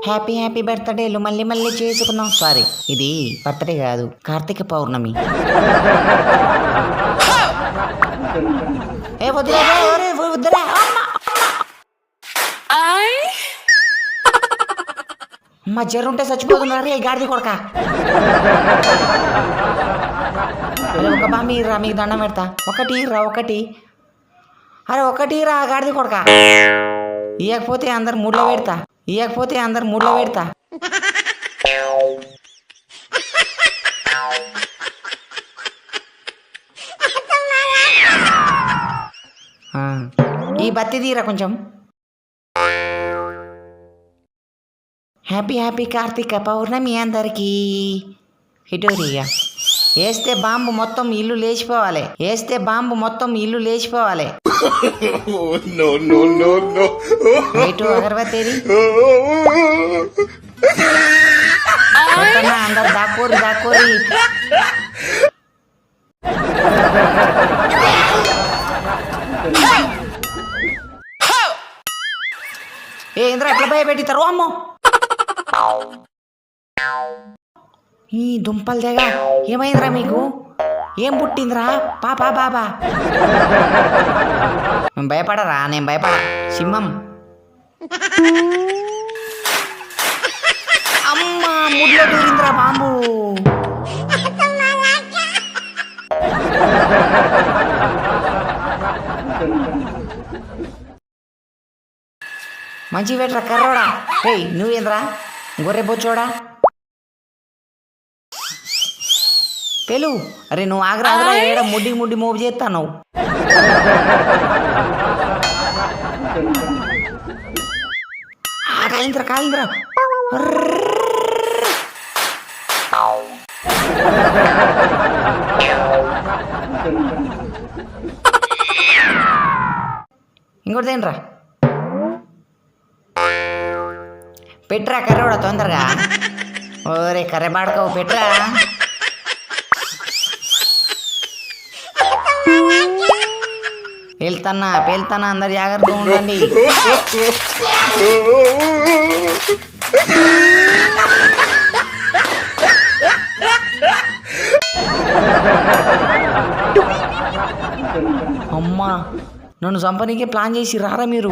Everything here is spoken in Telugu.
హ్యాపీ హ్యాపీ బర్త్డేలు మళ్ళీ మళ్ళీ చేసుకుందాం. సారీ, ఇది బర్త్డే కాదు, కార్తీక పౌర్ణమి. ఏ వద్దురా వద్దురా. మా జర్రుంటే చచ్చిపోతున్నారు రే గాడిది కొడక. ఒక బామి రా, మీకు దండం పెడతా. ఒకటి రా, ఒకటి. అరే ఒకటి రా గాడిది కొడక. ఇవ్వకపోతే అందరు మూడ్లో పెడతా. ఈ బత్తి తీరా కొంచెం. హ్యాపీ హ్యాపీ కార్తీక పౌర్ణమి అందరికీ. హిటోరియా వేస్తే బాంబు మొత్తం ఇల్లు లేచిపోవాలి. ఇటు అగరబత్తేది. అందరు దాక్కోరి. ఏంద్రా ఎట్లా భయపెట్టితారు అమ్మో. ఈ దుంపలు తెగ ఏమైందిరా మీకు? ఏం పుట్టిందిరా పాపా బాబా? భయపడరా? నేను భయపడా. సింహం. అమ్మా ముడ్లో దూరిందిరా బాంబు. మంచి పెట్టరా కర్రోడా. రేయ్ నువ్వేంద్రా గొర్రె బొచ్చోడా పెలు? అరే నువ్వు ఆగరాదురా, ఏడ ముడ్డి మోపు చేస్తాను. కాలింద్రా. ఇంకోటి తినరా. పెట్రా కర్రోడా తొందరగా. ఓరే కర్రె బాడుకోవు పెట్రా. పేల్తానా అందరు జాగ్రత్తగా ఉండండి. అమ్మా నన్ను చంపనీకే ప్లాన్ చేసి రారా మీరు.